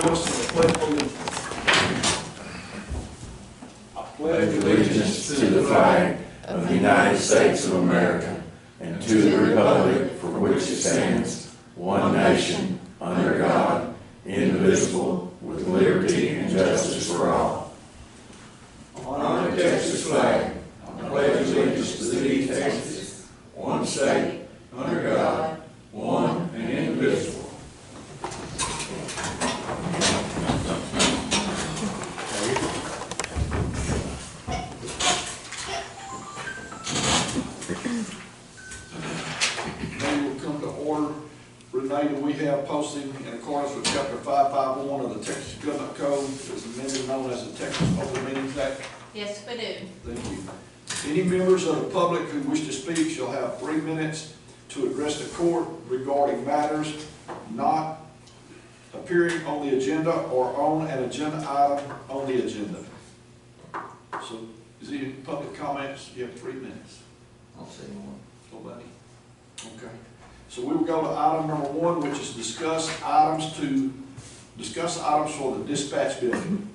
join us in the pledge of allegiance. I pledge Allegiance to the flag of the United States of America and to the republic for which it stands, one nation, under God, indivisible, with liberty and justice for all. On the Texas flag, I pledge allegiance to thee, Texas, one state, under God, one and indivisible. Renee, do we have posting in accordance with Chapter 551 of the Texas Government Code, as amended, known as the Texas Open Meetings Act? Yes, we do. Thank you. Any members of the public who wish to speak shall have 3 minutes to address the court regarding matters not appearing on the agenda or on an agenda item on the agenda. So, is there any public comments? You have 3 minutes. I'll say one. Nobody? Okay. So we will go to item number 1, which is discuss items for the dispatch building.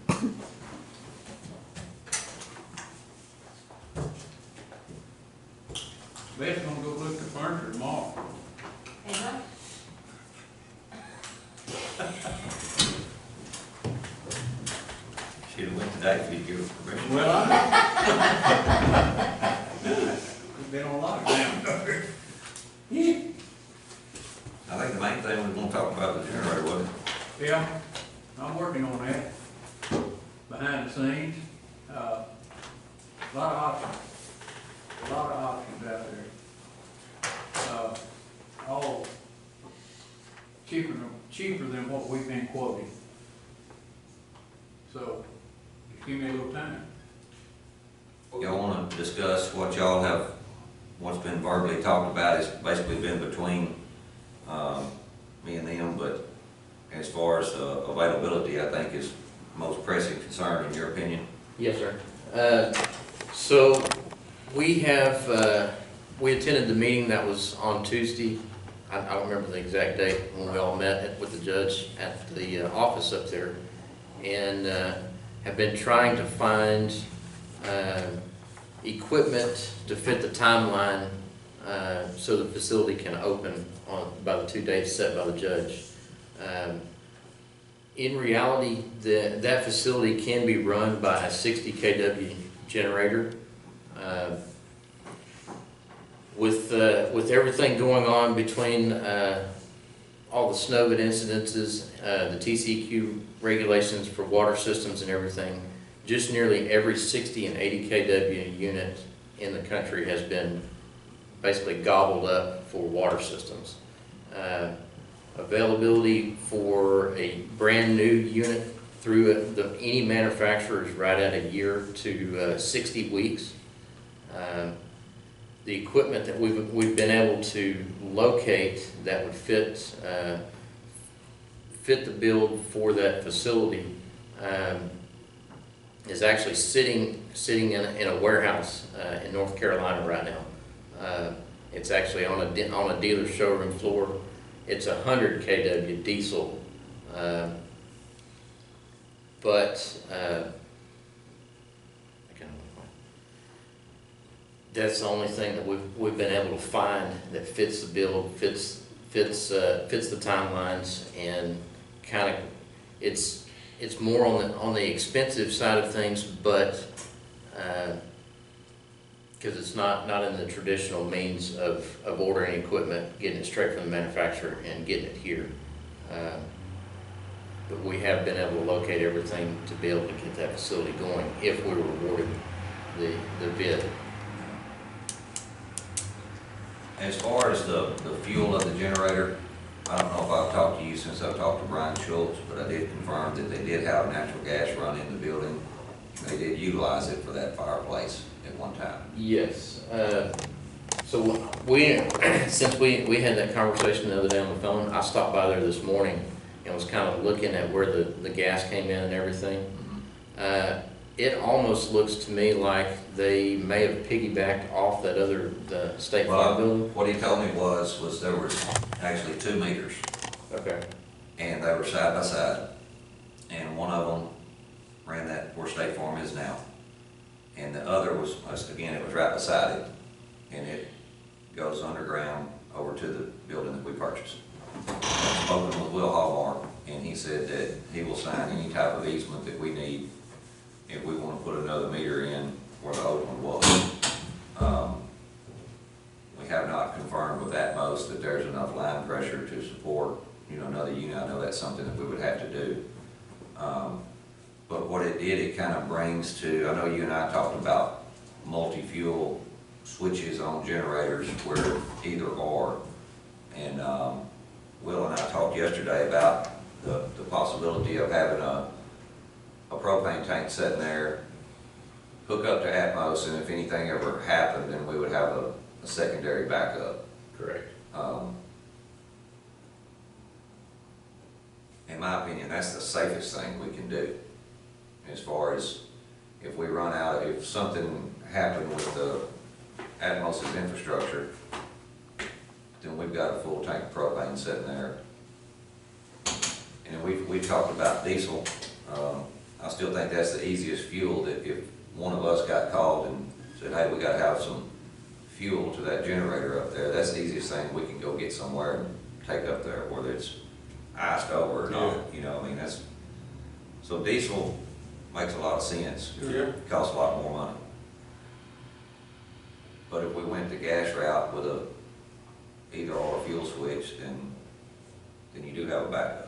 Beth's gonna go look at the furniture tomorrow. Emma? She'd have went today if you'd give her permission. Well, we've been on a lot of ground. I think the main thing we want to talk about is the generator, wasn't it? Yeah, I'm working on that behind the scenes. A lot of options. A lot of options out there. All cheaper than what we've been quoting. So, just give me a little time. Y'all want to discuss what y'all have, what's been verbally talked about has basically been between me and them, but as far as availability, I think is the most pressing concern in your opinion. Yes, sir. So we have, we attended the meeting that was on Tuesday. I don't remember the exact date when we all met with the judge at the office up there, and have been trying to find equipment to fit the timeline so the facility can open by the 2 dates set by the judge. In reality, that facility can be run by a 60 kW generator. With everything going on between all the snowbid incidences, the TCEQ regulations for water systems and everything, just nearly every 60 and 80 kW unit in the country has been basically gobbled up for water systems. Availability for a brand new unit through any manufacturer is right at a year to 60 weeks. The equipment that we've been able to locate that would fit the build for that facility is actually sitting in a warehouse in North Carolina right now. It's actually on a dealer showroom floor. It's 100 kW diesel, that's the only thing that we've been able to find that fits the build, fits the timelines, and kind of it's more on the expensive side of things, but because it's not in the traditional means of ordering equipment, getting it straight from the manufacturer and getting it here. But we have been able to locate everything to be able to get that facility going if we were awarded the bid. As far as the fuel of the generator, I don't know if I've talked to you since I've talked to Brian Schultz, but I did confirm that they did have natural gas run in the building. They did utilize it for that fireplace at one time. Yes. So since we had that conversation the other day on the phone, I stopped by there this morning and was kind of looking at where the gas came in and everything. It almost looks to me like they may have piggybacked off that the State Farm building. What he told me was there was actually 2 meters. Okay. And they were side by side. where State Farm is now. And the other was, again, it was right beside it, and it goes underground over to the building that we purchased. I've spoken with Will Hallmark, and he said that he will sign any type of easement that we need if we want to put another meter in where the old one was. We have not confirmed with Atmos that there's enough line pressure to support, another unit. I know that's something that we would have to do. But what it did, it kind of brings to, I know you and I talked about multi-fuel switches on generators where either or. And Will and I talked yesterday about the possibility of having a propane tank sitting there, hook up to Atmos, and if anything ever happened, then we would have a secondary backup. Correct. In my opinion, that's the safest thing we can do. As far as if we run out, if something happened with the Atmos' infrastructure, then we've got a full tank of propane sitting there. And we've talked about diesel. I still think that's the easiest fuel, that if one of us got called and said, hey, we gotta have some fuel to that generator up there, that's the easiest thing we can go get somewhere and take up there, whether it's iced over or not, so diesel makes a lot of sense. It costs a lot more money. But if we went the gas route with a either or fuel switch, then you do have a backup.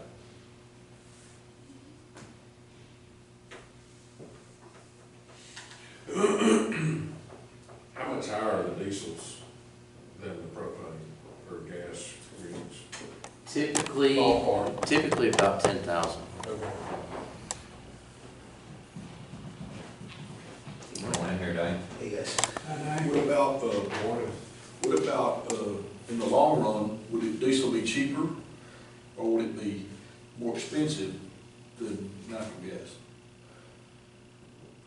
How much higher are the diesels than the propane or gas readings? Typically, Ballpark. typically about 10,000. Okay. Going in here, Dane? Hey guys. What about, in the long run, would diesel be cheaper, or would it be more expensive than natural gas?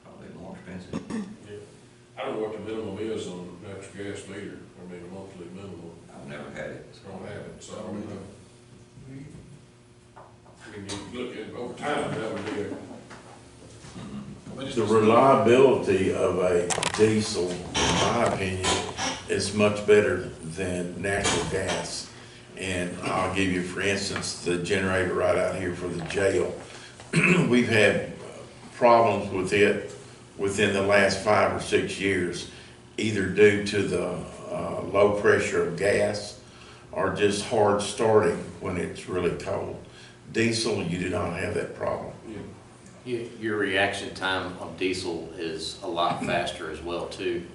Probably more expensive. I don't know what the minimum is on natural gas meter, a monthly minimum. I've never had it. I don't have it, so I don't know. I mean, you look at, over time, that would be The reliability of a diesel, in my opinion, is much better than natural gas. And I'll give you, for instance, the generator right out here for the jail. We've had problems with it within the last 5 or 6 years, either due to the low pressure of gas or just hard starting when it's really cold. Diesel, you do not have that problem. Your reaction time of diesel is a lot faster as well too.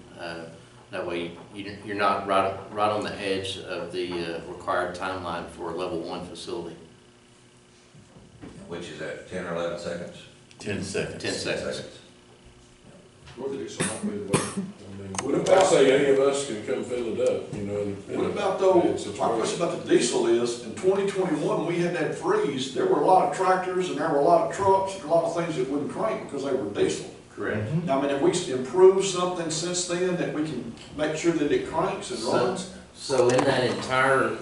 That way you're not right on the edge of the required timeline for a level 1 facility. Which is at 10 or 11 seconds? 10 seconds. 10 seconds. What did it so much with what? I mean, What if about- I say any of us can come fill it up, What about though, my question about the diesel is, in 2021, we had that freeze, there were a lot of tractors and there were a lot of trucks and a lot of things that wouldn't crank because they were diesel. Correct. Now, I mean, have we improved something since then that we can make sure that it cranks and runs? So in that entire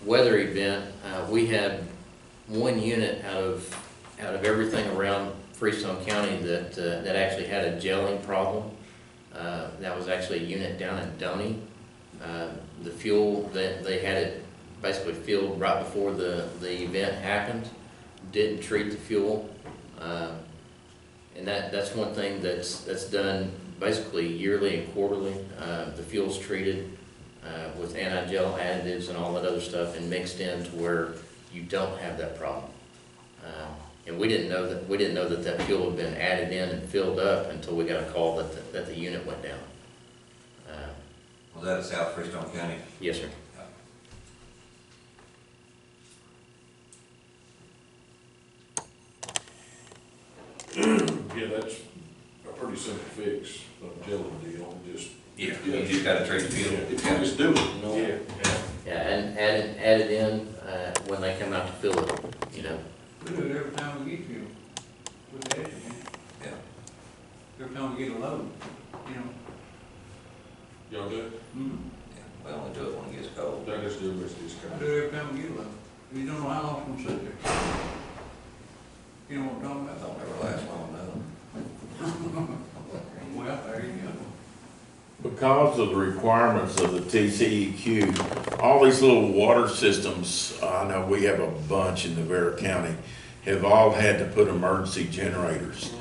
weather event, we had one unit out of everything around Freestone County that actually had a gelling problem. That was actually a unit down in Doney. The fuel that they had it basically filled right before the event happened. Didn't treat the fuel, and that's one thing that's done basically yearly and quarterly. The fuel's treated with anti-gel additives and all that other stuff, and mixed in to where you don't have that problem. And we didn't know that fuel had been added in and filled up until we got a call that the unit went down. Was that at South Freestone County? Yes, sir. Yeah, that's a pretty simple fix, a gelling deal, just. Yeah, you just gotta treat the fuel. If you just do it, you know? Yeah, and add it in when they come out to fill it, you know. We do it every time we get fuel. We ask them. Yeah. Every time we get a load, you know. Y'all do? Mm-hmm. Yeah, we only do it when it gets cold. I just do it with this I kind. do it every time we get a load. You don't know how long it's gonna sit there. You know what I'm talking I about? don't ever last because of the requirements of the TCEQ, all these little water systems, I know we have a bunch in Nevada County, have all had to put emergency generators.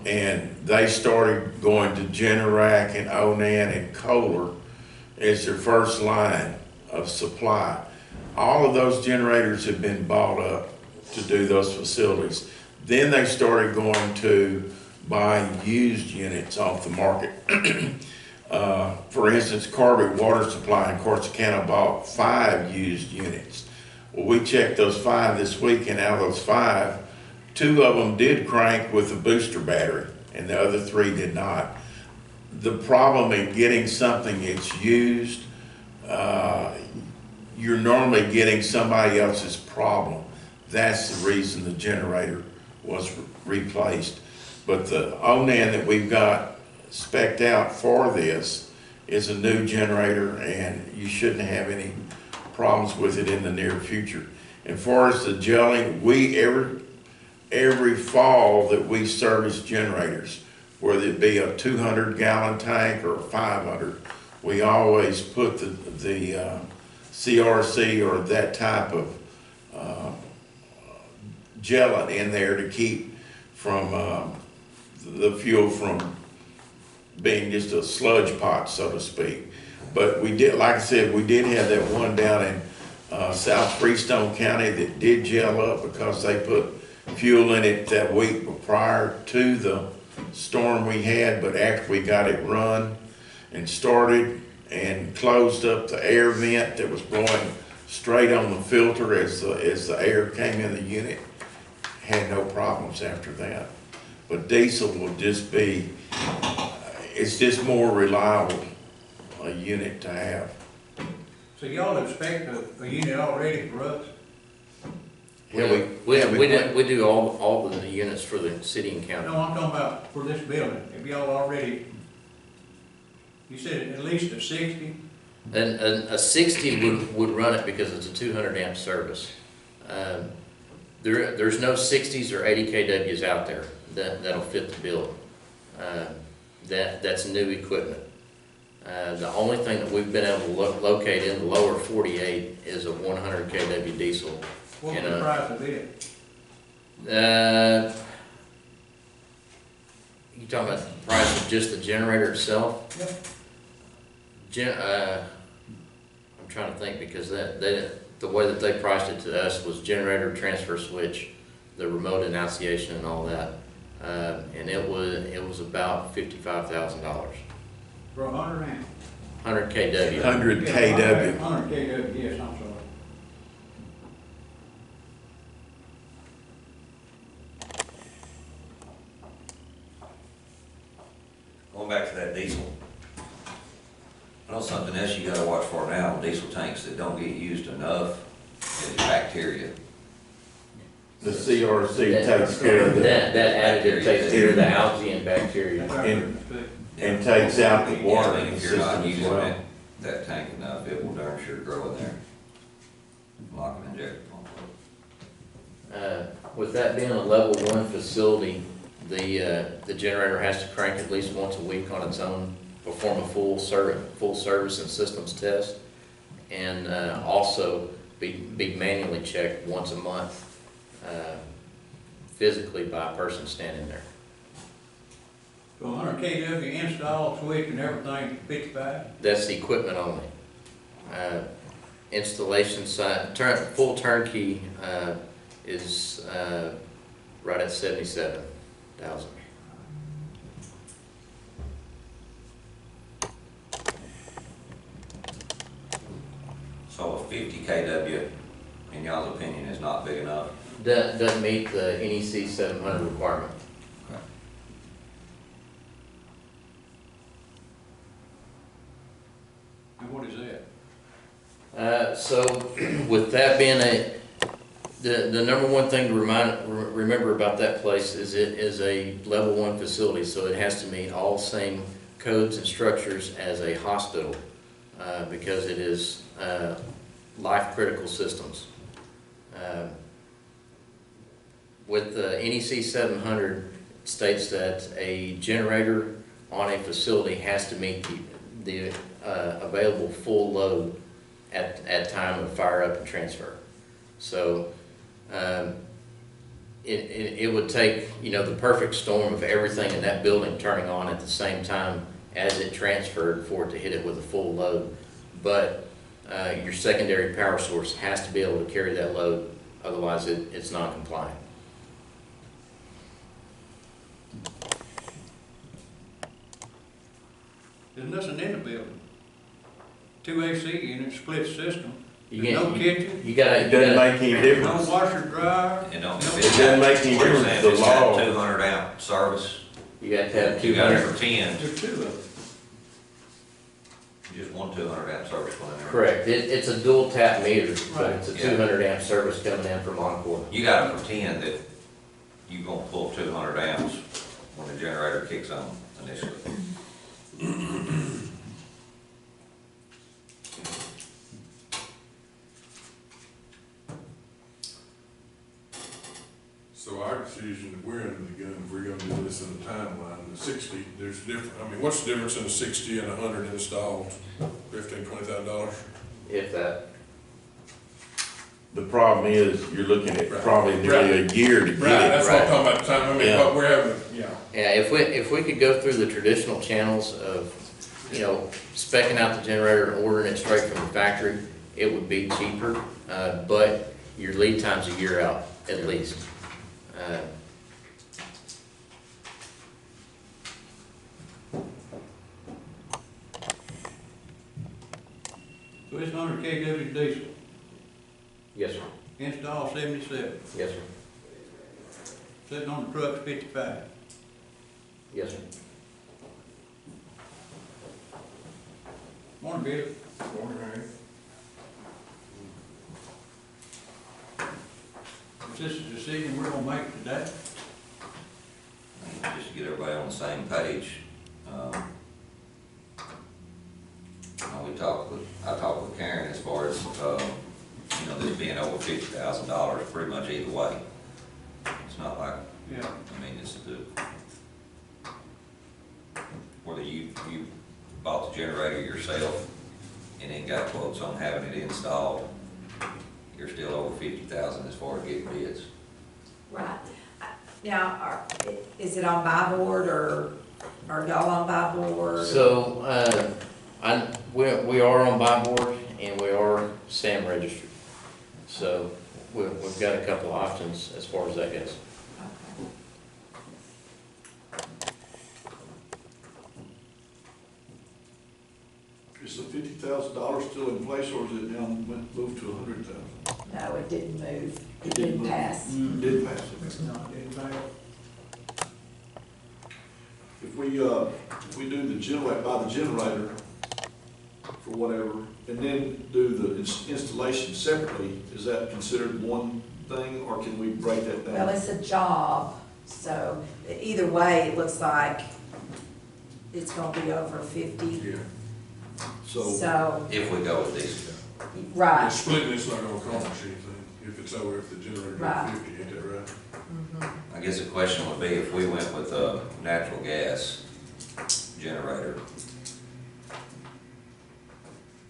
And they started going to Generac and Onan and Kohler as their first line of supply. All of those generators have been bought up to do those facilities. Then they started going to buy used units off the market. For instance, Carbon Water Supply in Corsicana bought 5 used units. Well, we checked those 5 this week, and out of those 5, 2 of them did crank with a booster battery, and the other 3 did not. The problem in getting something that's used, you're normally getting somebody else's problem. That's the reason the generator was replaced. But the Onan that we've got spec'd out for this is a new generator, and you shouldn't have any problems with it in the near future. And as far as the gelling, every fall that we service generators, whether it be a 200-gallon tank or a 500, we always put the CRC or that type of gellant in there to keep from the fuel from being just a sludge pot, so to speak. But we did, like I said, we did have that one down in South Freestone County that did gel up because they put fuel in it that week prior to the storm we had, but after we got it run and started and closed up the air vent that was blowing straight on the filter as the air came in the unit, had no problems after that. But diesel will just be, it's just more reliable a unit to have. So y'all expect a unit already for us? We do all the units for the city and county. No, I'm talking about for this building. Have y'all already, you said at least a 60? And a 60 would run it because it's a 200 amp service. There's no 60s or 80 kWs out there that'll fit the bill. That's new equipment. The only thing that we've been able to locate in the lower 48 is a 100 kW diesel. What's the price of it? You talking about the price of just the generator itself? Yep. I'm trying to think because the way that they priced it to us was generator, transfer switch, the remote annunciation and all that. And it was about $55,000. For 100 amp? 100 kW. 100 Yeah, kW. 100 kW, yes, I'm sorry. Going back to that diesel. I know something else you gotta watch for now, diesel tanks that don't get used enough is bacteria. The CRC takes care of that That additive takes care of the algae and bacteria. and takes out the water Yeah, I in mean, the if you're not system as using well. that tank enough, it will darn sure grow in there. Like an injector pump. With that being a level 1 facility, the generator has to crank at least once a week on its own, perform a full service and systems test, and also be manually checked once a month, physically by a person standing there. So 100 kW install, switch and everything, 55? That's the equipment only. Installation side, full turnkey is right at 77,000. So a 50 kW, in y'all's opinion, is not big enough? Doesn't meet the NEC 700 requirement. And what is that? So with that being the number one thing to remember about that place is it is a level 1 facility, so it has to meet all same codes and structures as a hospital because it is life critical systems. With the NEC 700 states that a generator on a facility has to meet the available full load at time of fire up and transfer. So it would take, the perfect storm of everything in that building turning on at the same time as it transferred for it to hit it with a full load. But your secondary power source has to be able to carry that load, otherwise it's non-compliant. There's nothing in the building. 2 AC units, split system. You There's no can't- kitchen, You gotta, It doesn't make any no difference. washer, dryer. You know, No, if It it's doesn't got, make any we're difference, saying the if it's got law. 200 amp service, you have to have you got it 200. for 10, There's 2 of them. just one 200 amp service going in there. Correct. It's a dual tap meter, but Right. it's a Yeah. 200 amp service coming in from Encore. You gotta pretend that you gonna pull 200 amps when the generator kicks on initially. So our decision, we're under the gun, if we're gonna do this in a timeline, the 60, there's different, I mean, what's the difference in a 60 and 100 installed? $15,000-$20,000? If that. The problem is, you're looking at probably nearly a year to get Right, it. that's what I'm talking about, the time, I mean, Yeah. what we're having, yeah. Yeah, if we could go through the traditional channels of, speccing out the generator and ordering it straight from the factory, it would be cheaper, but your lead time's a year out at least. So it's 100 kW diesel, Yes, sir. install 77, Yes, sir. sitting on the truck's 55. Yes, sir. Morning, Bill. Is this a decision we're gonna make today? Just to get everybody on the same page. I talked with Karen as far as, this being over $50,000 pretty much either way. It's not like, Yeah. it's whether you bought the generator yourself and then got quotes on having it installed, you're still over 50,000 as far as getting bids. Right. Now, is it on buy board or are y'all on buy board? So, we are on buy board and we are SAM registered. So, we've got a couple of options as far as that goes. Is the $50,000 still in place, or is it now moved to $100,000? No, it didn't move. It It didn't didn't move. pass. Did pass it. No, it didn't fail. If we do the generator, buy the generator for whatever, and then do the installation separately, is that considered one thing, or can we break that down? Well, it's a job, so either way, it looks like it's gonna be over 50. Yeah. So, If we go with these. right. Splitting it's not gonna cost anything, if it's over, if the generator's Right. at 50, ain't that right? Mhm. I guess the question would be if we went with a natural gas generator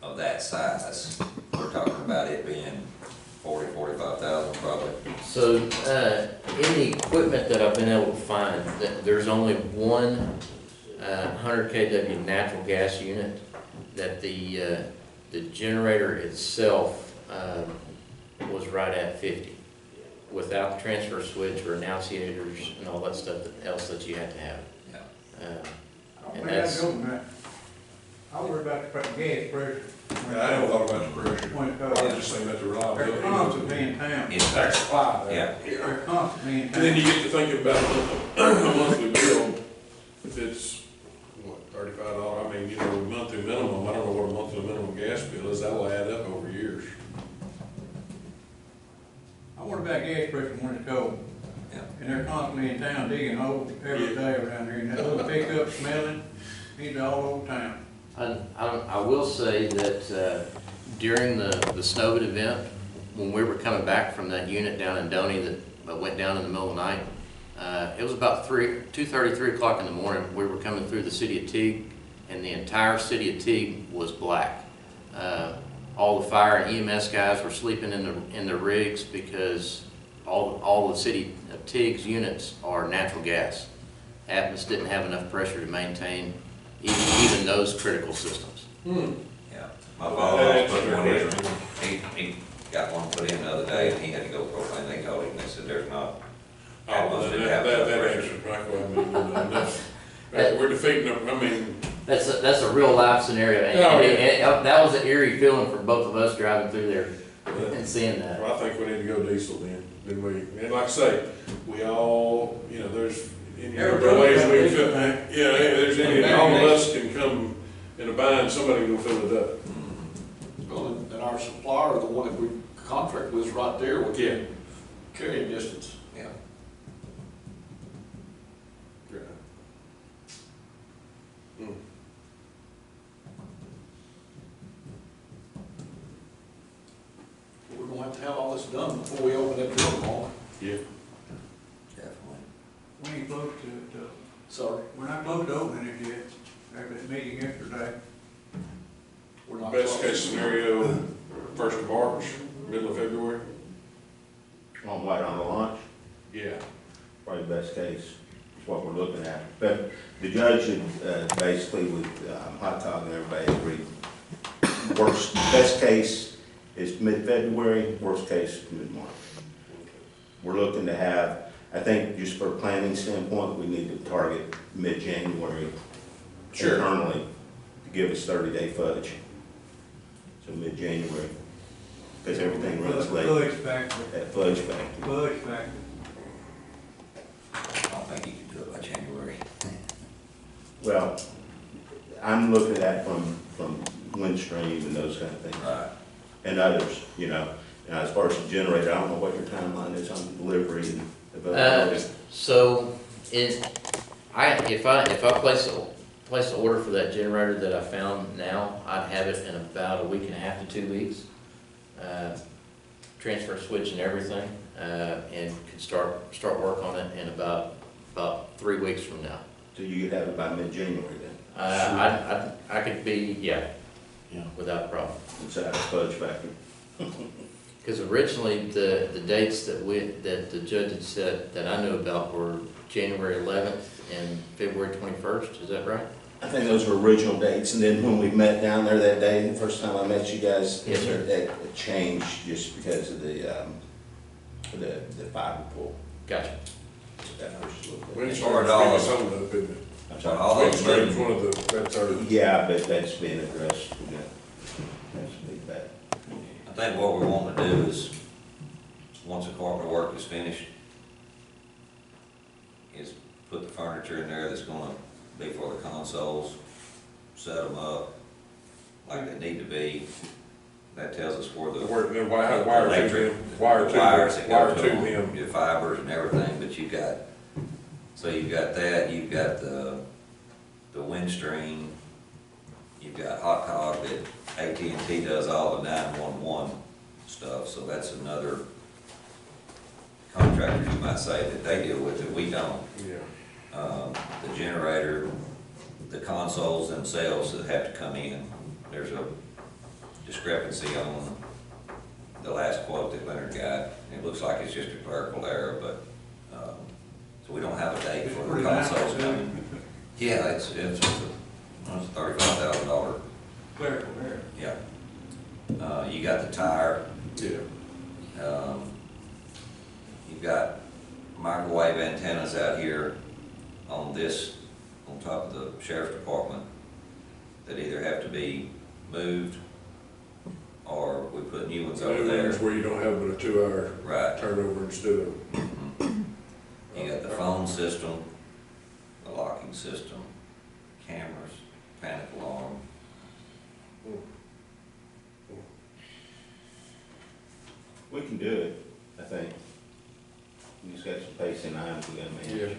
of that size, we're talking about it being 45,000 probably. So, in the equipment that I've been able to find, there's only one 100 kW natural gas unit that the generator itself was right at 50, without the transfer switch or annunciators and all that stuff else that you had to have. Yeah. I And don't that's- think I'd go with that. I worry about the gas pressure. Yeah, I don't know about the pressure, When it I goes. was just thinking about the They're reliability. constantly in town. It's- That's supply there. Yeah. They're constantly in And then you town. get to thinking about a monthly bill, if it's, what, $35, I mean, monthly minimum, I don't know what a monthly minimum gas bill is, that'll add up over years. I worry about gas pressure when it's cold. Yeah. And they're constantly in town digging holes every day around here, and that little pickup smelling, he's all over town. I will say that during the Snowbit event, when we were coming back from that unit down in Doney that went down in the middle of the night, it was about 2:30, 3 o'clock in the morning. We were coming through the city of Teague, and the entire city of Teague was black. All the fire and EMS guys were sleeping in the rigs because all the city of Teague's units are natural gas. Atmos didn't have enough pressure to maintain even those critical systems. Yeah, my father put one in, he got one put in the other day, and he had to go propane, they told him, they said, there's not. Oh, well, that answers my question. We're defeating them, I mean, That's a real life scenario, and, Oh, yeah. and that was an eerie feeling for both of us driving through there and seeing that. well, I think we need to go diesel then and like I say, we all, you know, there's any other ways we can, there's any, all of us can come in a bind, somebody can fill it up. Well, and our supplier, the one that we contract with, is right there within carrying distance. Yeah. We're gonna have to have all this done before we open that drill hall. Yeah. Definitely. We ain't close to it, Sorry, we're not close to opening it yet, after that meeting yesterday. we're not. Best case scenario, 1st of March, middle of February. On what, on the launch? Yeah. Probably best case is what we're looking at. But the judge had, basically with Hot Dog and everybody agreed. Best case is mid-February, worst case is mid-March. We're looking to have, I think just for a planning standpoint, we need to target mid-January Sure. internally to give us 30-day fudge. So mid-January, because everything runs late Fudge factory, at Fudge Factory. fudge factory. I don't think you can do it by January. Well, I'm looking at that from Windstream and those kind of things. Right. And others, you know. Now, as far as the generator, I don't know what your timeline is on delivery and availability. So if I place an order for that generator that I found now, I'd have it in about a week and a half to 2 weeks. Transfer switch and everything, and could start work on it in about 3 weeks from now. So you could have it by mid-January then? I could be, yeah, without a problem. Inside the Fudge Factory. Because originally, the dates that the judge had said that I knew about were January 11th and February 21st, is that right? I think those were original dates, and then when we met down there that day, the first time I met you guys, Yes, sir. it changed just because of the fiber pull. Gotcha. That pushed a little bit. Windstream's picking some of it, isn't it? I'm sorry. All those Windstream's moving, one of the, that's our, Yeah, but that's being addressed. We got, that's a big bet. I think what we want to do is, once the carpet work is finished, is put the furniture in there that's gonna be for the consoles, set them up like they need to be. That tells us where the then wire to electric, them, wire the wires that to, go wire to to them, them. your fibers and everything, but you've got that, you've got the Windstream, you've got Hot Dog that AT&T does all the 911 stuff, so that's another contractor, you might say, that they deal with it, we don't. Yeah. The generator, the consoles themselves that have to come in, there's a discrepancy on the last quote that Leonard got. It looks like it's just a clerical error, but, so we don't have a date for the consoles coming. Yeah, it's $35,000. Clerical error. Yeah. You got the tire, Yeah. you've got microwave antennas out here on top of the sheriff's department that either have to be moved or we put new ones over there. There's where you don't have but a 2-hour Right. turnover instead of. You got the phone system, the locking system, cameras, panic alarm. We can do it, I think. We just got some pace in eyes we gotta manage. Yeah.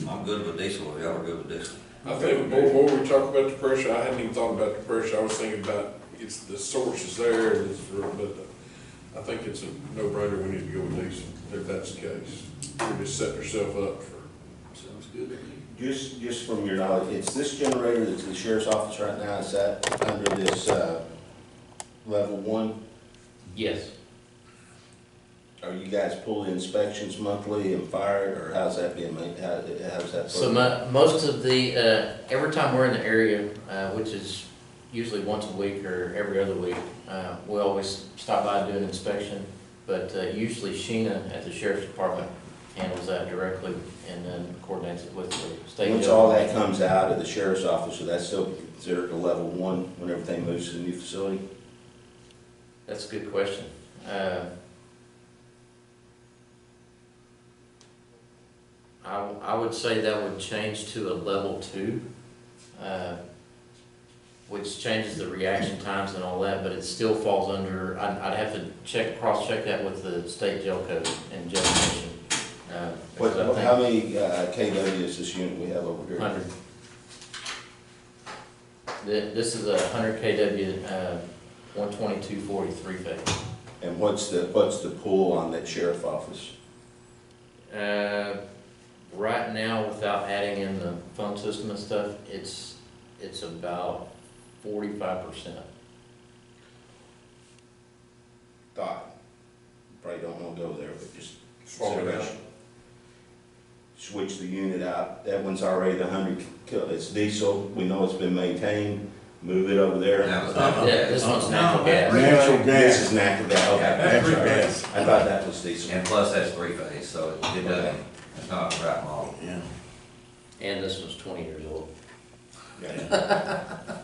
I'm good with diesel, if y'all are good with diesel. I think before we talk about the pressure, I hadn't even thought about the pressure. I was thinking about, it's the source is there, and it's, but I think it's a no-brainer, we need to go with diesel, if that's the case. We're just setting ourselves up for. Sounds good to me. Just from your knowledge, it's this generator that's in the sheriff's office right now, is that under this, level 1? Yes. Are you guys pulling inspections monthly and fired, or how's that being made, how's that? So most of the, every time we're in the area, which is usually once a week or every other week, we always stop by and do an inspection. But usually Sheena at the sheriff's department handles that directly and then coordinates it with the state. Once all that comes out of the sheriff's office, is that still considered a level 1 when everything moves to the new facility? That's a good question. I would say that would change to a level 2, which changes the reaction times and all that, but it still falls under, I'd have to cross-check that with the state jail code and jail commission. How many KW is this unit we have over here? 100. This is a 100 kW, 122/43 phase. And what's the pull on that sheriff office? Right now, without adding in the phone system and stuff, it's about 45%. Thought. Probably don't want to go there, but just Swap it out. consideration. Switch the unit out. That one's already the 100, it's diesel. We know it's been maintained. Move it over there. Yeah, this one's natural No, gas. Natural This gas. is natural gas. Okay. Natural gas. I thought that was diesel. And plus that's 3-phase, so it doesn't, it's not the right model. Yeah. And this one's 20 years old. Yeah.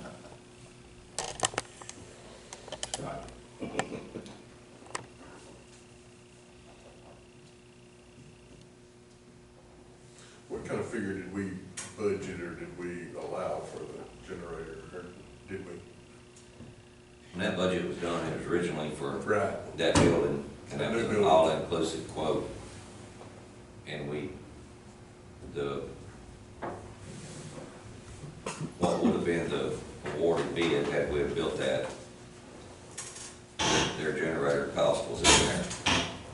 What kind of figure did we budget or did we allow for the generator, or did we? When that budget was done, it was originally for Right. that building, and that was New an building. all-inclusive quote. And what would have been the awarded bid had we have built that, their generator cost was in there.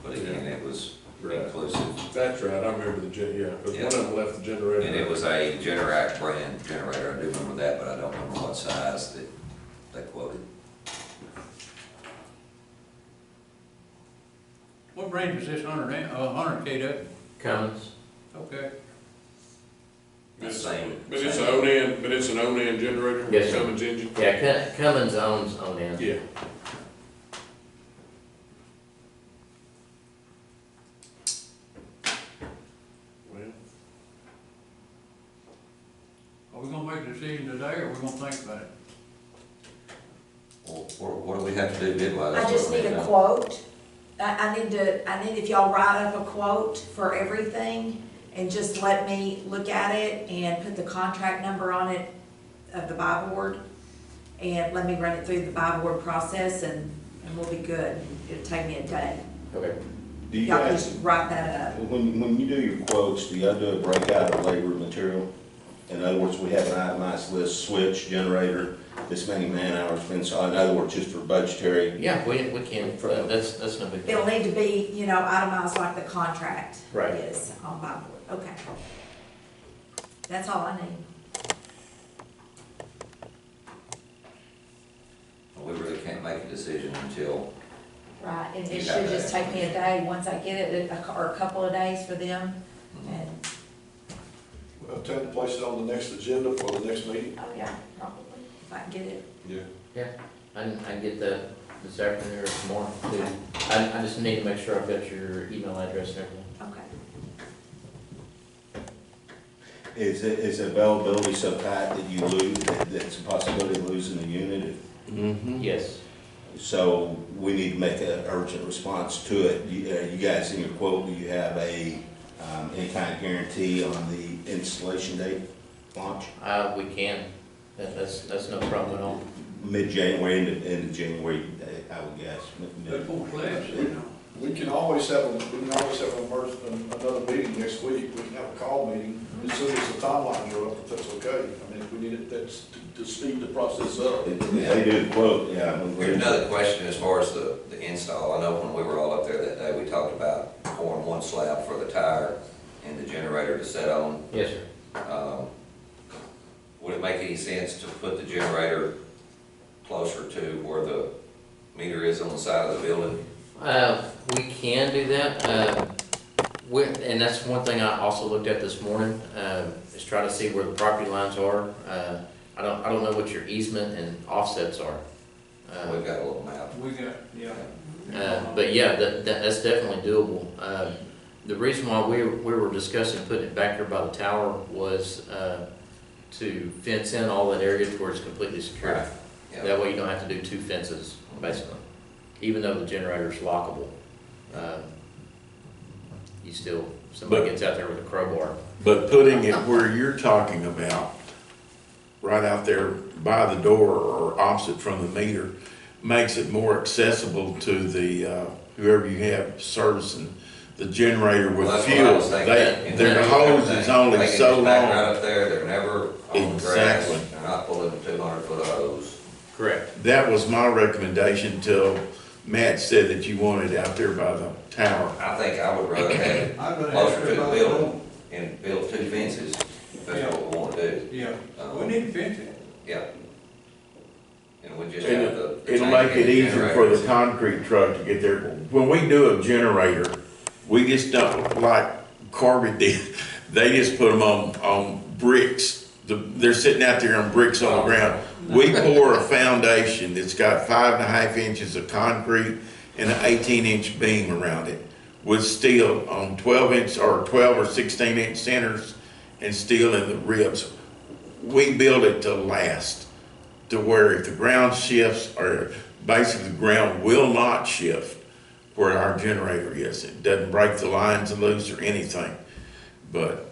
But again, it was inclusive. That's right, I remember the because Yeah. one of them left the generator. And it was a Generac brand generator, I do remember that, but I don't remember what size that they quoted. What range is this 100 kW? Cummins. Okay. Same. But it's an O&M generator Yes, with sir. Cummins engine? Yeah, Cummins owns O&M. Yeah. Well, Are we gonna make a decision today, or we gonna think about it? Well, what do we have to do bid-wise? I just need a quote. I need if y'all write up a quote for everything and just let me look at it and put the contract number on it of the buy board. And let me run it through the buy board process and we'll be good. It'll take me a day. Okay. Do you Y'all guys, just write that up. when you do your quotes, do y'all do a breakout of labor and material? In other words, we have an itemized list, switch, generator, this many man hours been, so in other words, just for budgetary. Yeah, we can, that's no big deal. It'll need to be, itemized like the contract Right. is on buy board. Okay. That's all I need. We really can't make a decision until, Right, and You it got should that. just take me a day, once I get it, or a couple of days for them, and, Well, tell them to place it on the next agenda for the next meeting. oh yeah, probably, if I can get it. Yeah. Yeah, I can get that this afternoon or tomorrow too. I just need to make sure I've got your email address and everything. Okay. Is availability so tight that you lose, that's a possibility of losing the unit? Mm-hmm. Yes. So we need to make an urgent response to it. You guys, in your quote, do you have any kind of guarantee on the installation date, launch? We can. That's no problem at all. Mid-January, end of January, I would guess. Put 4 slabs, We can always have an emergency, another meeting next week. We can have a call meeting as soon as the timelines are up, if that's okay. I mean, if we need it, that's to speed the process up. They do the quote, yeah. Here's another question as far as the install. I know when we were all up there that day, we talked about pouring one slab for the tire and the generator to set on. Yes, sir. Would it make any sense to put the generator closer to where the meter is on the side of the building? We can do that, and that's one thing I also looked at this morning, is try to see where the property lines are. I don't know what your easement and offsets are. We've got a little map. We got, yeah. But yeah, that's definitely doable. The reason why we were discussing putting it back here by the tower was, to fence in all that area to where it's completely secure. Right. Yeah. That way you don't have to do two fences, basically. Even though the generator's lockable, you still, somebody gets out there with a crowbar. But putting it where you're talking about, right out there by the door or opposite from the meter, makes it more accessible to the, whoever you have servicing the generator with Well, that's what I fuel. was thinking. Their hose is only They can so just back long. right up there, they're never on the grass, Exactly. they're not pulling a 200-foot hose. Correct. That was my recommendation till Matt said that you wanted it out there by the tower. I think I would rather have it I'm gonna closer have to the to building and build two fences, if that's what we want to do. Yeah, we need to fence it. Yeah. And we just have the. It'll make it easier for the concrete truck to get there. When we do a generator, we just don't, like Corbett did, they just put them on bricks. They're sitting out there on bricks on the ground. We pour a foundation that's got 5.5 inches of concrete and an 18-inch beam around it with steel on 12 or 16-inch centers and steel in the ribs. We build it to last, to where if the ground shifts, or basically the ground will not shift where our generator is. It doesn't break the lines loose or anything. But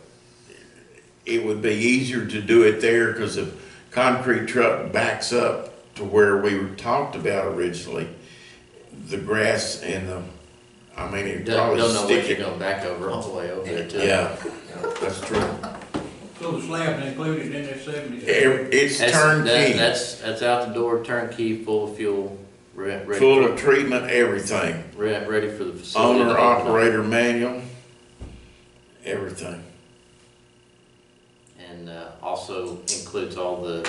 it would be easier to do it there because the concrete truck backs up to where we were talked about originally. The grass and the, I mean, it'd Don't probably know what stick you're it. gonna back over all the way over there too. Yeah, that's true. So the slab's included in that 70. It's That's- turnkey, That's out the door, turnkey, full of fuel, ready full for, of treatment, everything. ready for the facility. to Owner, open up. operator manual, everything. And also includes all the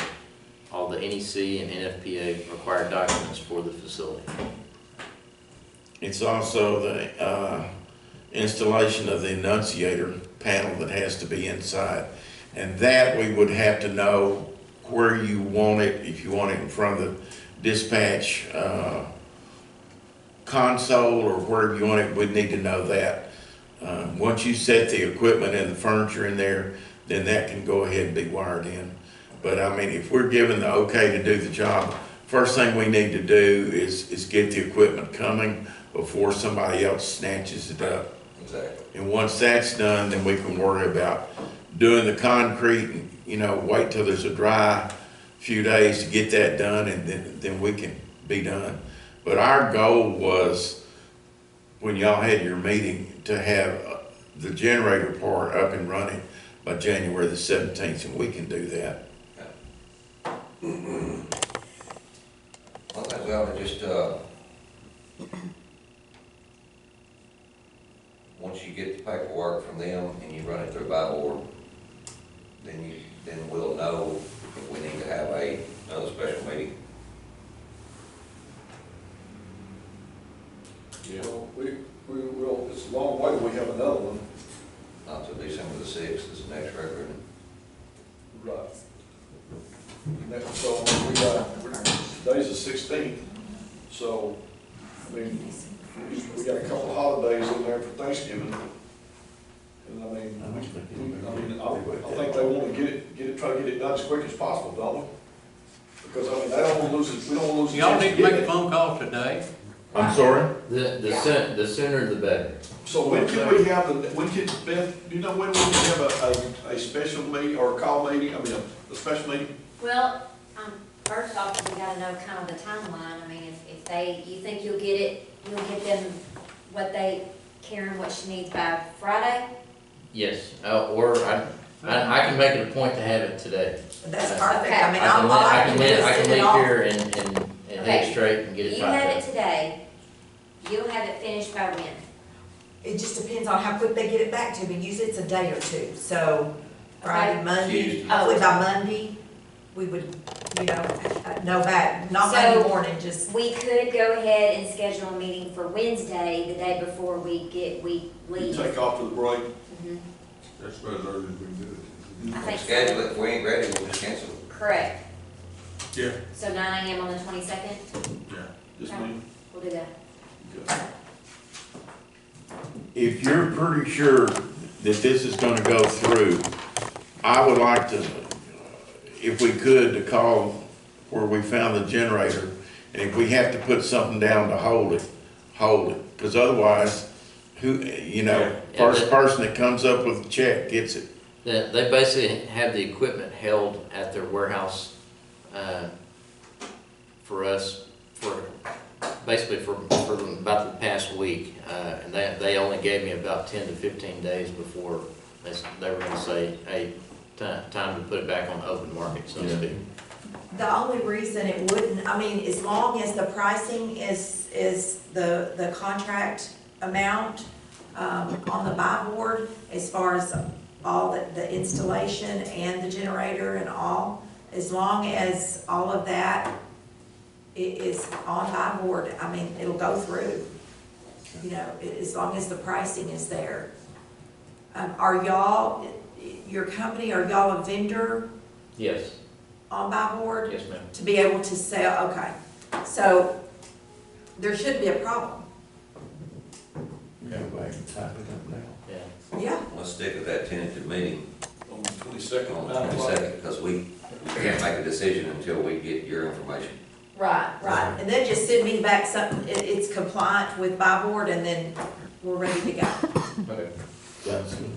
NEC and NFPA required documents for the facility. It's also the installation of the enunciator panel that has to be inside. And that we would have to know where you want it, if you want it in front of the dispatch console or wherever you want it, we'd need to know that. Once you set the equipment and the furniture in there, then that can go ahead and be wired in. But I mean, if we're given the okay to do the job, first thing we need to do is get the equipment coming before somebody else snatches it up. Exactly. And once that's done, then we can worry about doing the concrete and, you know, wait till there's a dry few days to get that done, and then we can be done. But our goal was, when y'all had your meeting, to have the generator part up and running by January the 17th, and we can do that. I think we ought to just, once you get the paperwork from them and you run it through by board, then we'll know if we need to have another special meeting. Yeah, we will, it's a long way, we have another one. Not till December the 6th is the next record. Right. So today's the 16th, so, I mean, we got a couple of holidays in there for Thanksgiving. And I mean, I think they want to try to get it done as quick as possible, don't we? Because I mean, they don't want to lose it, we don't want to lose the Y'all chance need to to get make a it. phone call today. I'm sorry? The sooner the better. So when can we have Beth, do you know when we can have a special meeting or a call meeting, I mean, a special meeting? Well, first off, we gotta know kind of the timeline. I mean, if you think you'll get them Karen, what she needs by Friday? Yes, or I can make it a point to have it today. That's Okay. perfect, I mean, I can, all I I can can do leave, is I send can it leave off. here and head Okay. straight and get it You have it typed up. today, you'll have it finished by when? It just depends on how quick they get it back to me, usually it's a day or two, so Friday, Okay. Monday, Tuesday. hopefully by Monday, we would, know back, not So- Monday morning, just, We could go ahead and schedule a meeting for Wednesday, the day before we You leave. take off for the break. Mhm. That's about as early as we can do it. I think so. Schedule it, if we ain't ready, we'll just cancel it. Correct. Yeah. So 9 AM on the 22nd, Just Okay. me. we'll do that. Okay. If you're pretty sure that this is gonna go through, I would like to, if we could, to call where we found the generator, and if we have to put something down to hold it, because otherwise, first person that comes up with a check gets it. They basically have the equipment held at their warehouse, for us, basically for about the past week. And they only gave me about 10 to 15 days before they were gonna say, hey, time to put it back on the open market, so to speak. the only reason it wouldn't, I mean, as long as the pricing is the contract amount, on the buy board, as far as all the installation and the generator and all, as long as all of that is on buy board, I mean, it'll go through. As long as the pricing is there. Are y'all, your company, are y'all a vendor Yes, on buy board? yes, ma'am. To be able to sell, okay. So, there shouldn't be a problem. Go back and type it up now. Yeah. Yeah, Let's stick with that tentative meeting On the 22nd. on the 22nd, because we can't make a decision until we get your information. right. And then just send me back something, it's compliant with buy board, and then we're ready to go. Okay. Sounds good.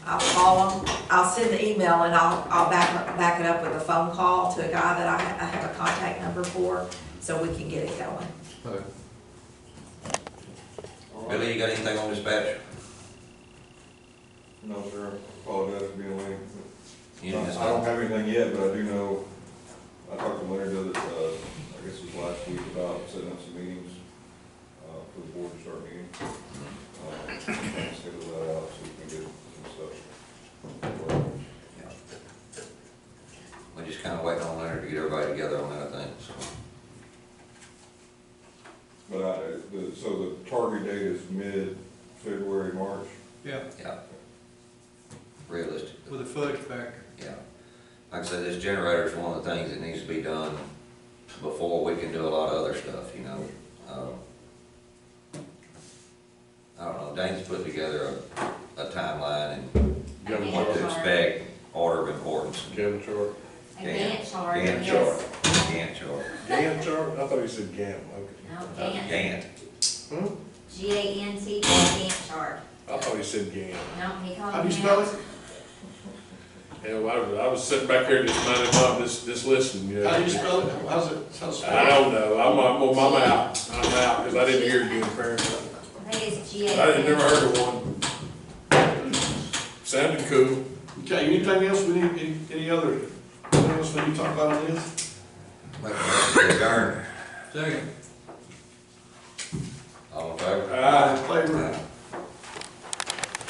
I'll call them, I'll send the email, and I'll back it up with a phone call to a guy that I have a contact number for, so we can get it going. Okay. Billy, you got anything on dispatch? No, sir, apologize for being late. You didn't I just- don't have anything yet, but I do know, I talked to Leonard, I guess it was last week, about setting up some meetings, for the board to start meeting. Schedule that out so we can get some stuff. We're just kind of waiting on Leonard to get everybody together on that, I think, so. But so the target date is mid-February, March? Yeah, Yeah. Realistic. with a fudge factor. Yeah. Like I said, this generator is one of the things that needs to be done before we can do a lot of other stuff, I don't know, Dane's put together a timeline and A what to Gantt chart. expect, order of importance. Gantt chart. A Gantt chart, Gantt yes. chart. Gantt chart. Gantt chart? I thought you said Gantt, okay. No, Gantt, Gantt. G-A-N-T, Gantt chart. I thought you said Gantt. No, he called How do me you spell out. it? Yeah, well, I was sitting back here just minding my, just listening, How do you spell it? How's it spelled? I don't know, I'm out, because I didn't hear you apparently. I think it's I had never G-A-N-T. heard of one. Sounded cool. Okay, anything else we need, any other, anything else we need to talk about on this? Make a motion to adjourn. Second. All in favor? All in favor?